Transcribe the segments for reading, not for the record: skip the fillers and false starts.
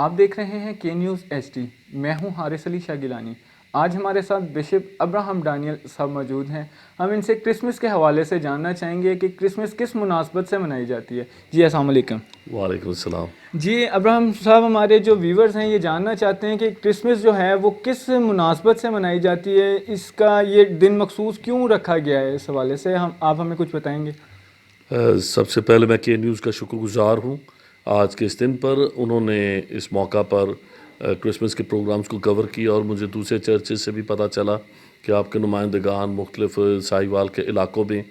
آپ دیکھ رہے ہیں کے نیوز ایچ ڈی۔ میں ہوں حارث علی شاہ گیلانی۔ آج ہمارے ساتھ بشپ ابراہم ڈانیل صاحب موجود ہیں۔ ہم ان سے کرسمس کے حوالے سے جاننا چاہیں گے کہ کرسمس کس مناسبت سے منائی جاتی ہے۔ جی السلام علیکم۔ وعلیکم السلام۔ جی ابراہم صاحب، ہمارے جو ویورز ہیں یہ جاننا چاہتے ہیں کہ کرسمس جو ہے وہ کس مناسبت سے منائی جاتی ہے، اس کا یہ دن مخصوص کیوں رکھا گیا ہے، اس حوالے سے آپ ہمیں کچھ بتائیں گے؟ سب سے پہلے میں کے نیوز کا شکر گزار ہوں آج کے اس دن پر۔ انہوں نے اس موقع پر کرسمس کے پروگرامز کو کور کیا، اور مجھے دوسرے چرچز سے بھی پتہ چلا کہ آپ کے نمائندگان مختلف سائی وال کے علاقوں میں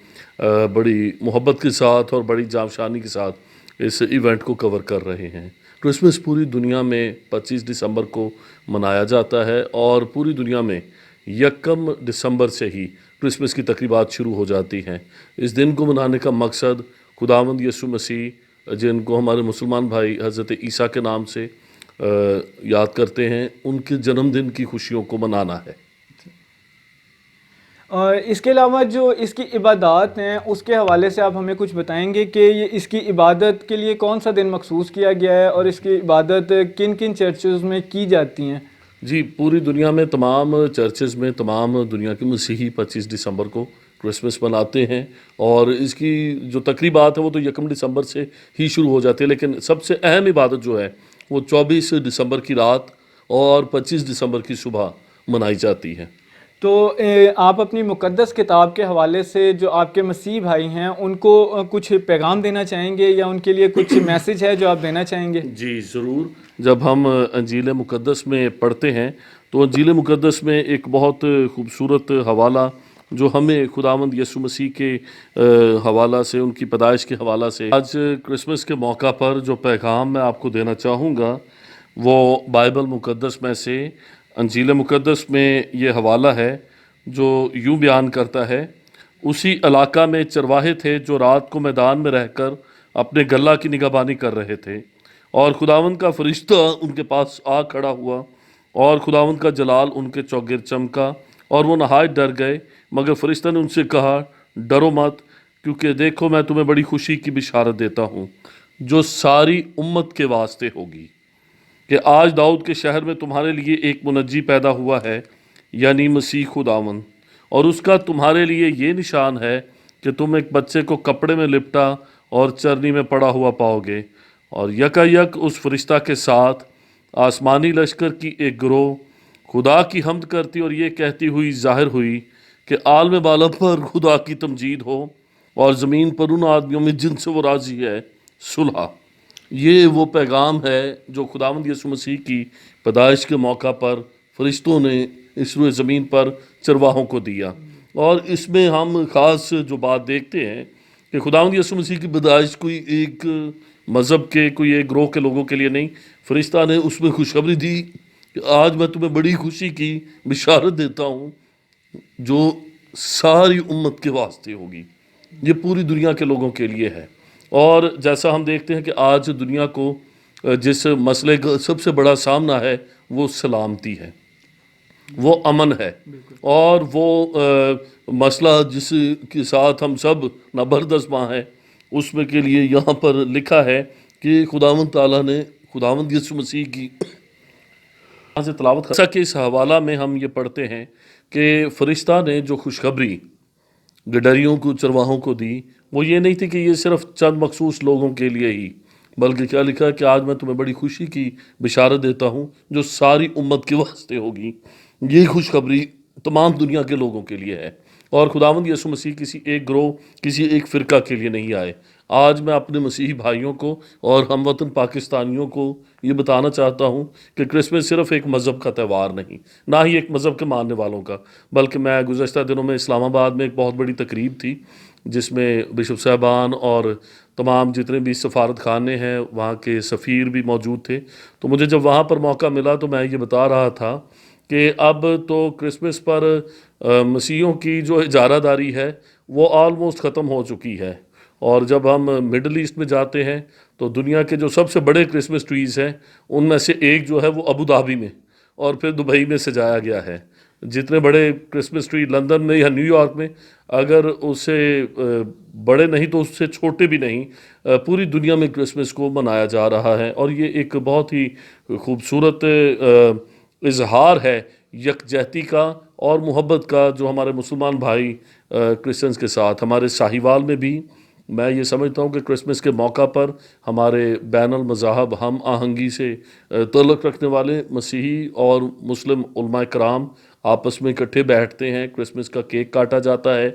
بڑی محبت کے ساتھ اور بڑی جاوشانی کے ساتھ اس ایونٹ کو کور کر رہے ہیں۔ کرسمس پوری دنیا میں 25 دسمبر کو منایا جاتا ہے، اور پوری دنیا میں 1 دسمبر سے ہی کرسمس کی تقریبات شروع ہو جاتی ہیں۔ اس دن کو منانے کا مقصد خداوند یسوع مسیح، جن کو ہمارے مسلمان بھائی حضرت عیسیٰ کے نام سے یاد کرتے ہیں، ان کے جنم دن کی خوشیوں کو منانا ہے۔ اور اس کے علاوہ جو اس کی عبادات ہیں اس کے حوالے سے آپ ہمیں کچھ بتائیں گے کہ یہ اس کی عبادت کے لیے کون سا دن مخصوص کیا گیا ہے، اور اس کی عبادت کن کن چرچز میں کی جاتی ہیں؟ جی، پوری دنیا میں تمام چرچز میں تمام دنیا کے مسیحی 25 دسمبر کو کرسمس مناتے ہیں، اور اس کی جو تقریبات ہیں وہ تو 1 دسمبر سے ہی شروع ہو جاتی ہے، لیکن سب سے اہم عبادت جو ہے وہ 24 دسمبر کی رات اور 25 دسمبر کی صبح منائی جاتی ہے۔ تو آپ اپنی مقدس کتاب کے حوالے سے جو آپ کے مسیح بھائی ہیں ان کو کچھ پیغام دینا چاہیں گے، یا ان کے لیے کچھ میسج ہے جو آپ دینا چاہیں گے؟ جی ضرور۔ جب ہم انجیل مقدس میں پڑھتے ہیں تو انجیل مقدس میں ایک بہت خوبصورت حوالہ جو ہمیں خداوند یسوع مسیح کے حوالہ سے، ان کی پیدائش کے حوالہ سے، آج کرسمس کے موقع پر جو پیغام میں آپ کو دینا چاہوں گا وہ بائبل مقدس میں سے انجیل مقدس میں یہ حوالہ ہے جو یوں بیان کرتا ہے: اسی علاقہ میں چرواہے تھے جو رات کو میدان میں رہ کر اپنے گلہ کی نگہبانی کر رہے تھے، اور خداوند کا فرشتہ ان کے پاس آ کھڑا ہوا، اور خداوند کا جلال ان کے چوگرد چمکا، اور وہ نہایت ڈر گئے۔ مگر فرشتہ نے ان سے کہا، ڈرو مت، کیونکہ دیکھو میں تمہیں بڑی خوشی کی بشارت دیتا ہوں جو ساری امت کے واسطے ہوگی، کہ آج داؤد کے شہر میں تمہارے لیے ایک منجی پیدا ہوا ہے، یعنی مسیح خداوند۔ اور اس کا تمہارے لیے یہ نشان ہے کہ تم ایک بچے کو کپڑے میں لپٹا اور چرنی میں پڑا ہوا پاؤ گے۔ اور یکایک اس فرشتہ کے ساتھ آسمانی لشکر کی ایک گروہ خدا کی حمد کرتی اور یہ کہتی ہوئی ظاہر ہوئی کہ عالم بالا پر خدا کی تمجید ہو، اور زمین پر ان آدمیوں میں جن سے وہ راضی ہے صلح۔ یہ وہ پیغام ہے جو خداوند یسوع مسیح کی پیدائش کے موقع پر فرشتوں نے اس روئے زمین پر چرواہوں کو دیا۔ اور اس میں ہم خاص جو بات دیکھتے ہیں کہ خداوند یسوع مسیح کی پیدائش کوئی ایک مذہب کے، کوئی ایک گروہ کے لوگوں کے لیے نہیں، فرشتہ نے اس میں خوشخبری دی کہ آج میں تمہیں بڑی خوشی کی بشارت دیتا ہوں جو ساری امت کے واسطے ہوگی۔ یہ پوری دنیا کے لوگوں کے لیے ہے۔ اور جیسا ہم دیکھتے ہیں کہ آج دنیا کو جس مسئلے کا سب سے بڑا سامنا ہے وہ سلامتی ہے، وہ امن ہے، اور وہ مسئلہ جس کے ساتھ ہم سب نبردسماں ہیں، اس میں کے لیے یہاں پر لکھا ہے کہ خداوند تعالیٰ نے خداوند یسوع مسیح کی سے تلاوت جیسا کہ اس حوالہ میں ہم یہ پڑھتے ہیں کہ فرشتہ نے جو خوشخبری گڈریوں کو، چرواہوں کو دی، وہ یہ نہیں تھی کہ یہ صرف چند مخصوص لوگوں کے لیے ہی، بلکہ کیا لکھا ہے کہ آج میں تمہیں بڑی خوشی کی بشارت دیتا ہوں جو ساری امت کے واسطے ہوگی۔ یہ خوشخبری تمام دنیا کے لوگوں کے لیے ہے، اور خداوند یسوع مسیح کسی ایک گروہ، کسی ایک فرقہ کے لیے نہیں آئے۔ آج میں اپنے مسیحی بھائیوں کو اور ہم وطن پاکستانیوں کو یہ بتانا چاہتا ہوں کہ کرسمس صرف ایک مذہب کا تہوار نہیں، نہ ہی ایک مذہب کے ماننے والوں کا، بلکہ میں گزشتہ دنوں میں اسلام آباد میں ایک بہت بڑی تقریب تھی جس میں بشپ صاحبان اور تمام جتنے بھی سفارت خانے ہیں وہاں کے سفیر بھی موجود تھے۔ تو مجھے جب وہاں پر موقع ملا تو میں یہ بتا رہا تھا کہ اب تو کرسمس پر مسیحیوں کی جو اجارہ داری ہے وہ آلموسٹ ختم ہو چکی ہے، اور جب ہم مڈل ایسٹ میں جاتے ہیں تو دنیا کے جو سب سے بڑے کرسمس ٹریز ہیں ان میں سے ایک جو ہے وہ ابو دھابی میں اور پھر دبئی میں سجایا گیا ہے۔ جتنے بڑے کرسمس ٹری لندن میں یا نیو یارک میں، اگر اسے بڑے نہیں تو اس سے چھوٹے بھی نہیں، پوری دنیا میں کرسمس کو منایا جا رہا ہے، اور یہ ایک بہت ہی خوبصورت اظہار ہے یکجہتی کا اور محبت کا جو ہمارے مسلمان بھائی کرسچنز کے ساتھ ہمارے ساہیوال میں بھی، میں یہ سمجھتا ہوں کہ کرسمس کے موقع پر ہمارے بین المذاہب ہم آہنگی سے تعلق رکھنے والے مسیحی اور مسلم علماء کرام آپس میں اکٹھے بیٹھتے ہیں، کرسمس کا کیک کاٹا جاتا ہے،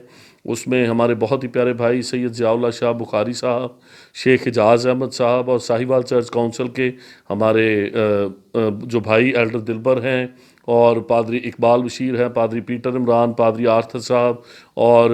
اس میں ہمارے بہت ہی پیارے بھائی سید ضیاء اللہ شاہ بخاری صاحب، شیخ حجاز احمد صاحب اور ساہیوال چرچ کونسل کے ہمارے جو بھائی ایلڈر دلبر ہیں، اور پادری اقبال بشیر ہیں، پادری پیٹر عمران، پادری آرتھر صاحب، اور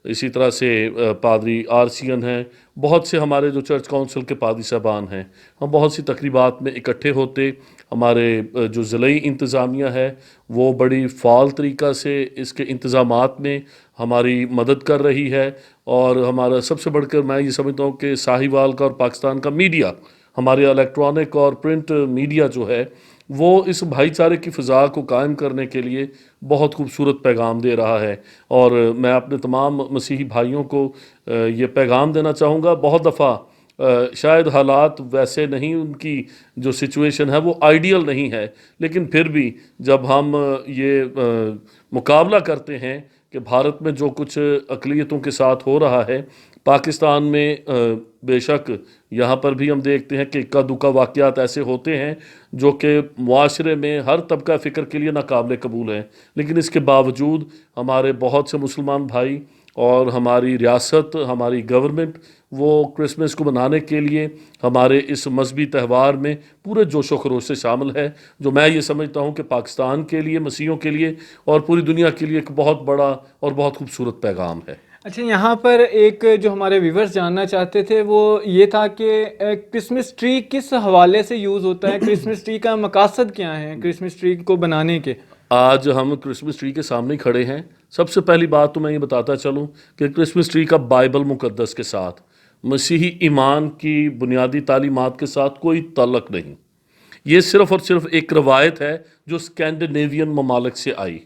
اسی طرح سے پادری آرسین ہیں، بہت سے ہمارے جو چرچ کونسل کے پادری صاحبان ہیں، ہم بہت سی تقریبات میں اکٹھے ہوتے، ہمارے جو ضلعی انتظامیہ ہے وہ بڑی فعال طریقہ سے اس کے انتظامات میں ہماری مدد کر رہی ہے، اور ہمارا سب سے بڑھ کر میں یہ سمجھتا ہوں کہ ساہیوال کا اور پاکستان کا میڈیا، ہمارے الیکٹرانک اور پرنٹ میڈیا جو ہے وہ اس بھائی چارے کی فضا کو قائم کرنے کے لیے بہت خوبصورت پیغام دے رہا ہے، اور میں اپنے تمام مسیحی بھائیوں کو یہ پیغام دینا چاہوں گا، بہت دفعہ شاید حالات ویسے نہیں، ان کی جو سچویشن ہے وہ آئیڈیل نہیں ہے، لیکن پھر بھی جب ہم یہ مقابلہ کرتے ہیں کہ بھارت میں جو کچھ اقلیتوں کے ساتھ ہو رہا ہے، پاکستان میں بے شک یہاں پر بھی ہم دیکھتے ہیں کہ اکا دکا واقعات ایسے ہوتے ہیں جو کہ معاشرے میں ہر طبقہ فکر کے لیے ناقابل قبول ہیں، لیکن اس کے باوجود ہمارے بہت سے مسلمان بھائی اور ہماری ریاست، ہماری گورنمنٹ، وہ کرسمس کو منانے کے لیے ہمارے اس مذہبی تہوار میں پورے جوش و خروش سے شامل ہے، جو میں یہ سمجھتا ہوں کہ پاکستان کے لیے، مسیحیوں کے لیے اور پوری دنیا کے لیے ایک بہت بڑا اور بہت خوبصورت پیغام ہے۔ اچھا، یہاں پر ایک جو ہمارے ویورز جاننا چاہتے تھے وہ یہ تھا کہ کرسمس ٹری کس حوالے سے یوز ہوتا ہے، کرسمس ٹری کا مقاصد کیا ہے کرسمس ٹری کو بنانے کے؟ آج ہم کرسمس ٹری کے سامنے کھڑے ہیں، سب سے پہلی بات تو میں یہ بتاتا چلوں کہ کرسمس ٹری کا بائبل مقدس کے ساتھ، مسیحی ایمان کی بنیادی تعلیمات کے ساتھ کوئی تعلق نہیں، یہ صرف اور صرف ایک روایت ہے جو اسکینڈینیوین ممالک سے آئی،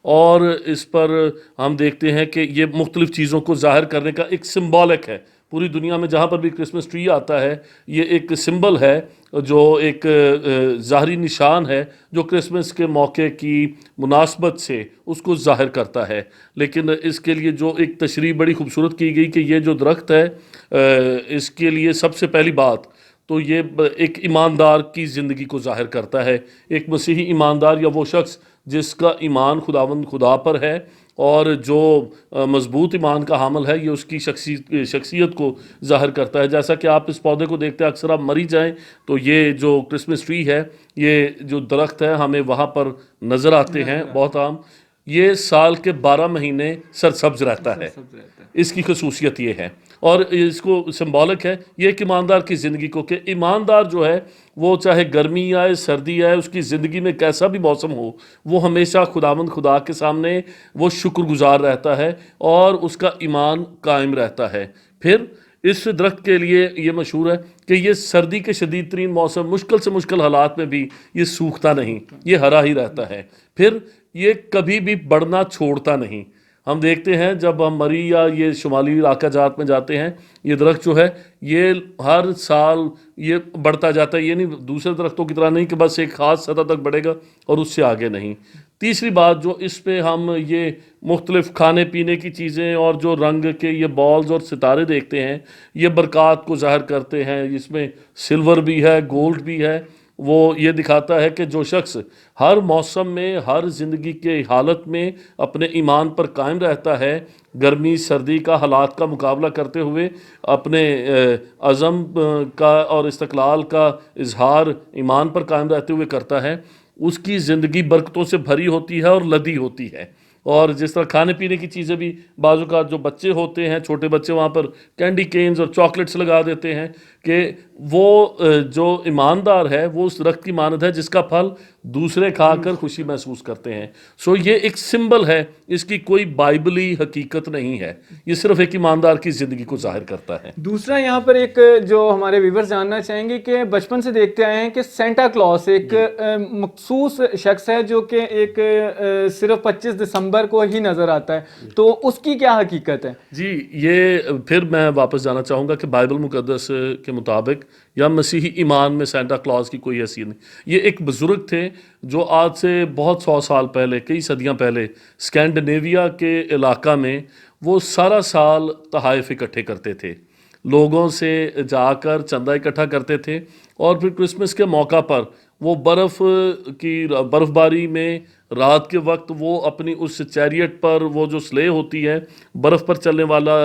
اور اس پر ہم دیکھتے ہیں کہ یہ مختلف چیزوں کو ظاہر کرنے کا ایک سمبولک ہے۔ پوری دنیا میں جہاں پر بھی کرسمس ٹری آتا ہے یہ ایک سمبل ہے، جو ایک ظاہری نشان ہے جو کرسمس کے موقع کی مناسبت سے اس کو ظاہر کرتا ہے، لیکن اس کے لیے جو ایک تشریح بڑی خوبصورت کی گئی کہ یہ جو درخت ہے اس کے لیے سب سے پہلی بات تو یہ ایک ایماندار کی زندگی کو ظاہر کرتا ہے، ایک مسیحی ایماندار یا وہ شخص جس کا ایمان خداوند خدا پر ہے اور جو مضبوط ایمان کا حامل ہے، یہ اس کی شخصیت کو ظاہر کرتا ہے۔ جیسا کہ آپ اس پودے کو دیکھتے ہیں، اکثر آپ مری جائیں تو یہ جو کرسمس ٹری ہے، یہ جو درخت ہے ہمیں وہاں پر نظر آتے ہیں بہت عام، یہ سال کے 12 مہینے سرسبز رہتا ہے، اس کی خصوصیت یہ ہے، اور اس کو سمبولک ہے یہ ایک ایماندار کی زندگی کو، کہ ایماندار جو ہے وہ چاہے گرمی آئے سردی آئے، اس کی زندگی میں کیسا بھی موسم ہو، وہ ہمیشہ خداوند خدا کے سامنے وہ شکر گزار رہتا ہے اور اس کا ایمان قائم رہتا ہے۔ پھر اس درخت کے لیے یہ مشہور ہے کہ یہ سردی کے شدید ترین موسم، مشکل سے مشکل حالات میں بھی یہ سوکھتا نہیں، یہ ہرا ہی رہتا ہے، پھر یہ کبھی بھی بڑھنا چھوڑتا نہیں۔ ہم دیکھتے ہیں جب ہم مری یا یہ شمالی علاقہ جات میں جاتے ہیں، یہ درخت جو ہے یہ ہر سال یہ بڑھتا جاتا ہے، یہ نہیں دوسرے درختوں کی طرح نہیں کہ بس ایک خاص سطح تک بڑھے گا اور اس سے آگے نہیں۔ تیسری بات جو اس پہ ہم یہ مختلف کھانے پینے کی چیزیں اور جو رنگ کے یہ بالز اور ستارے دیکھتے ہیں، یہ برکات کو ظاہر کرتے ہیں، اس میں سلور بھی ہے، گولڈ بھی ہے، وہ یہ دکھاتا ہے کہ جو شخص ہر موسم میں، ہر زندگی کے حالت میں اپنے ایمان پر قائم رہتا ہے، گرمی سردی کا حالات کا مقابلہ کرتے ہوئے اپنے عزم کا اور استقلال کا اظہار ایمان پر قائم رہتے ہوئے کرتا ہے، اس کی زندگی برکتوں سے بھری ہوتی ہے اور لدی ہوتی ہے۔ اور جس طرح کھانے پینے کی چیزیں بھی بعض اوقات جو بچے ہوتے ہیں چھوٹے بچے وہاں پر کینڈی کینز اور چاکلیٹس لگا دیتے ہیں کہ وہ جو ایماندار ہے وہ اس درخت کی مانند ہے جس کا پھل دوسرے کھا کر خوشی محسوس کرتے ہیں. سو یہ ایک سمبل ہے، اس کی کوئی بائبلی حقیقت نہیں ہے، یہ صرف ایک ایماندار کی زندگی کو ظاہر کرتا ہے. دوسرا یہاں پر ایک جو ہمارے ویورز جاننا چاہیں گے کہ بچپن سے دیکھتے آئے ہیں کہ سینٹا کلوز ایک مخصوص شخص ہے جو کہ ایک صرف 25 دسمبر کو ہی نظر آتا ہے، تو اس کی کیا حقیقت ہے؟ جی یہ پھر میں واپس جانا چاہوں گا کہ بائبل مقدس کے مطابق یا مسیحی ایمان میں سینٹا کلوز کی کوئی حیثیت نہیں. یہ ایک بزرگ تھے جو آج سے بہت 100 سال پہلے، کئی صدیاں پہلے اسکینڈینیویا کے علاقہ میں وہ سارا سال تحائف اکٹھے کرتے تھے، لوگوں سے جا کر چندہ اکٹھا کرتے تھے، اور پھر کرسمس کے موقع پر وہ برف باری میں رات کے وقت وہ اپنی اس چیریٹ پر، وہ جو سلے ہوتی ہے برف پر چلنے والا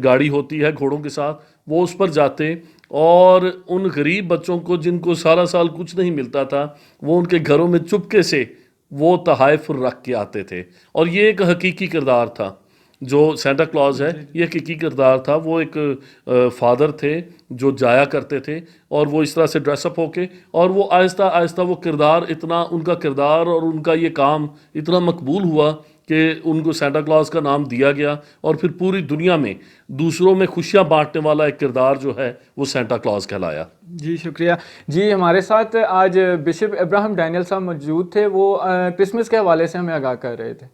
گاڑی ہوتی ہے گھوڑوں کے ساتھ، وہ اس پر جاتے اور ان غریب بچوں کو جن کو سارا سال کچھ نہیں ملتا تھا وہ ان کے گھروں میں چپکے سے وہ تحائف رکھ کے آتے تھے. اور یہ ایک حقیقی کردار تھا جو سینٹا کلوز ہے، یہ حقیقی کردار تھا. وہ ایک فادر تھے جو جایا کرتے تھے اور وہ اس طرح سے ڈریس اپ ہو کے، اور وہ آہستہ آہستہ وہ کردار اتنا، ان کا کردار اور ان کا یہ کام اتنا مقبول ہوا کہ ان کو سینٹا کلوز کا نام دیا گیا، اور پھر پوری دنیا میں دوسروں میں خوشیاں بانٹنے والا ایک کردار جو ہے وہ سینٹا کلوز کہلایا. جی شکریہ. جی ہمارے ساتھ آج بشپ ابراہم ڈینیل صاحب موجود تھے، وہ کرسمس کے حوالے سے ہمیں آگاہ کر رہے تھے.